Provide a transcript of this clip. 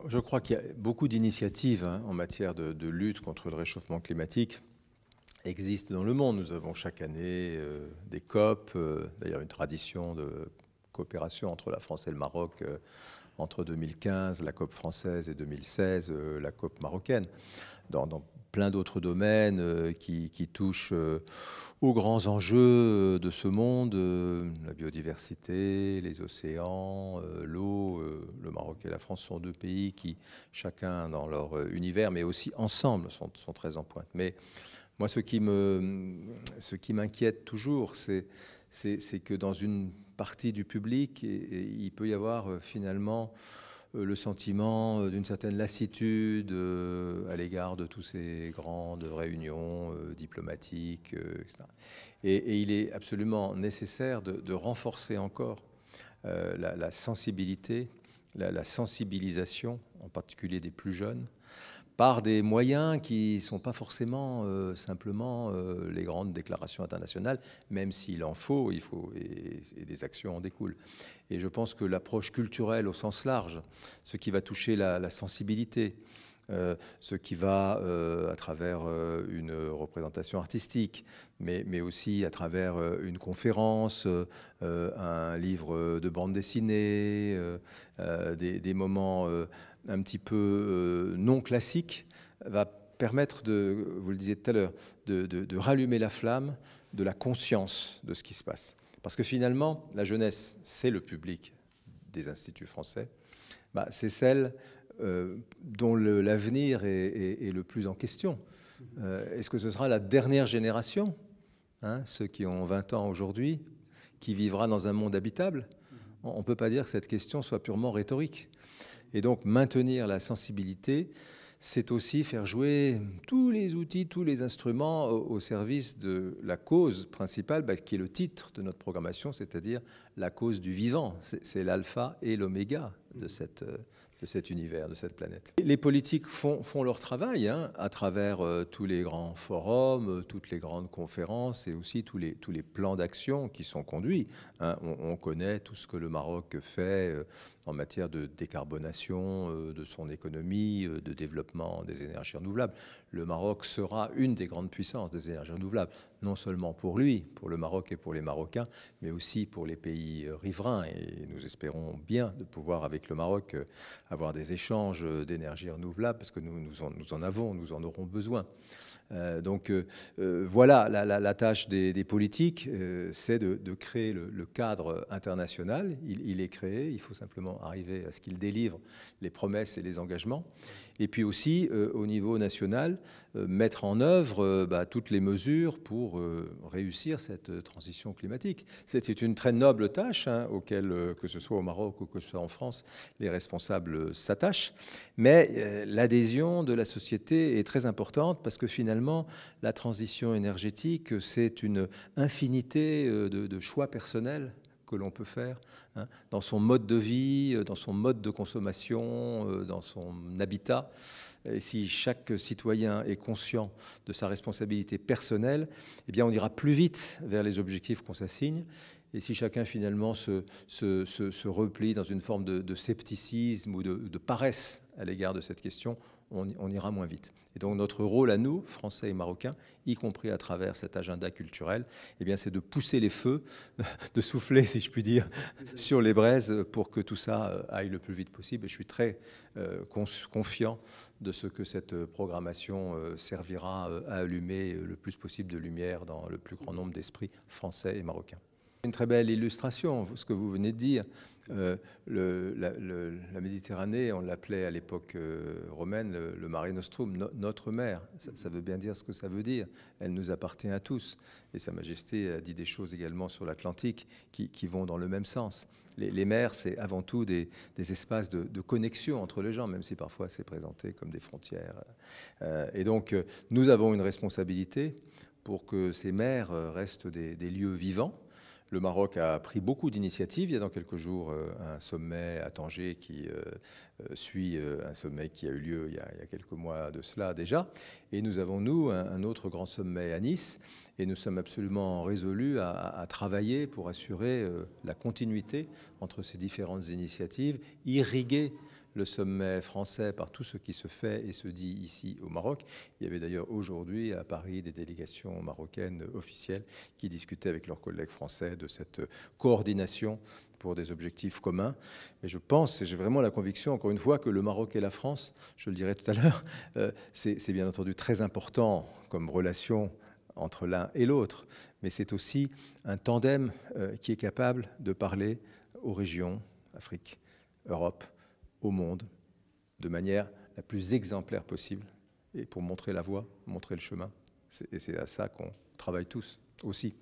Je crois qu'il y a beaucoup d'initiatives en matière de lutte contre le réchauffement climatique existent dans le monde. Nous avons chaque année des COP, d'ailleurs une tradition de coopération entre la France et le Maroc entre 2015, la COP française, et 2016, la COP marocaine, dans plein d'autres domaines qui touchent aux grands enjeux de ce monde, la biodiversité, les océans, l'eau. Le Maroc et la France sont deux pays qui, chacun dans leur univers, mais aussi ensemble, sont très en pointe. Mais moi, ce qui m'inquiète toujours, c'est que dans une partie du public, il peut y avoir finalement le sentiment d'une certaine lassitude à l'égard de toutes ces grandes réunions diplomatiques, etc. Et il est absolument nécessaire de renforcer encore la sensibilité, la sensibilisation, en particulier des plus jeunes, par des moyens qui ne sont pas forcément simplement les grandes déclarations internationales, même s'il en faut, et des actions en découlent. Et je pense que l'approche culturelle au sens large, ce qui va toucher la sensibilité, ce qui va, à travers une représentation artistique, mais aussi à travers une conférence, un livre de bande dessinée, des moments un petit peu non classiques, va permettre vous le disiez tout à l'heure, de rallumer la flamme de la conscience de ce qui se passe. Parce que finalement, la jeunesse, c'est le public des instituts français, c'est celle dont l'avenir est le plus en question. Est-ce que ce sera la dernière génération, ceux qui ont 20 ans aujourd'hui, qui vivra dans un monde habitable? On ne peut pas dire que cette question soit purement rhétorique. Et donc maintenir la sensibilité, c'est aussi faire jouer tous les outils, tous les instruments au service de la cause principale, qui est le titre de notre programmation, c'est-à-dire la cause du vivant. C'est l'alpha et l'oméga de cet univers, de cette planète. Les politiques font leur travail à travers tous les grands forums, toutes les grandes conférences et aussi tous les plans d'action qui sont conduits. On connaît tout ce que le Maroc fait en matière de décarbonation de son économie, de développement des énergies renouvelables. Le Maroc sera une des grandes puissances des énergies renouvelables, non seulement pour lui, pour le Maroc et pour les Marocains, mais aussi pour les pays riverains. Et nous espérons bien de pouvoir, avec le Maroc, avoir des échanges d'énergie renouvelable, parce que nous en aurons besoin. Voilà, la tâche des politiques, c'est de créer le cadre international. Il est créé, il faut simplement arriver à ce qu'il délivre les promesses et les engagements. Et puis aussi, au niveau national, mettre en œuvre toutes les mesures pour réussir cette transition climatique. C'est une très noble tâche auquel, que ce soit au Maroc ou que ce soit en France, les responsables s'attachent. Mais l'adhésion de la société est très importante parce que finalement, la transition énergétique, c'est une infinité de choix personnels que l'on peut faire dans son mode de vie, dans son mode de consommation, dans son habitat. Et si chaque citoyen est conscient de sa responsabilité personnelle, eh bien on ira plus vite vers les objectifs qu'on s'assigne. Et si chacun finalement se replie dans une forme de scepticisme ou de paresse à l'égard de cette question, on ira moins vite. Et donc notre rôle à nous, Français et Marocains, y compris à travers cet agenda culturel, eh bien c'est de pousser les feux, de souffler, si je puis dire, sur les braises pour que tout ça aille le plus vite possible. Et je suis très confiant de ce que cette programmation servira à allumer le plus possible de lumière dans le plus grand nombre d'esprits français et marocains. Une très belle illustration, ce que vous venez de dire. La Méditerranée, on l'appelait à l'époque romaine le Mare Nostrum, notre mer. Ça veut bien dire ce que ça veut dire. Elle nous appartient à tous. Et Sa Majesté a dit des choses également sur l'Atlantique qui vont dans le même sens. Les mers, c'est avant tout des espaces de connexion entre les gens, même si parfois c'est présenté comme des frontières. Et donc, nous avons une responsabilité pour que ces mers restent des lieux vivants. Le Maroc a pris beaucoup d'initiatives. Il y a dans quelques jours un sommet à Tanger qui suit un sommet qui a eu lieu il y a quelques mois de cela déjà. Et nous avons, nous, un autre grand sommet à Nice. Et nous sommes absolument résolus à travailler pour assurer la continuité entre ces différentes initiatives, irriguer le sommet français, par tout ce qui se fait et se dit ici au Maroc. Il y avait d'ailleurs aujourd'hui à Paris des délégations marocaines officielles qui discutaient avec leurs collègues français de cette coordination pour des objectifs communs. Et je pense, et j'ai vraiment la conviction, encore une fois, que le Maroc et la France, je le dirai tout à l'heure, c'est bien entendu très important comme relation entre l'un et l'autre, mais c'est aussi un tandem qui est capable de parler aux régions, Afrique, Europe, au monde, de manière la plus exemplaire possible, et pour montrer la voie, montrer le chemin. Et c'est à ça qu'on travaille tous aussi.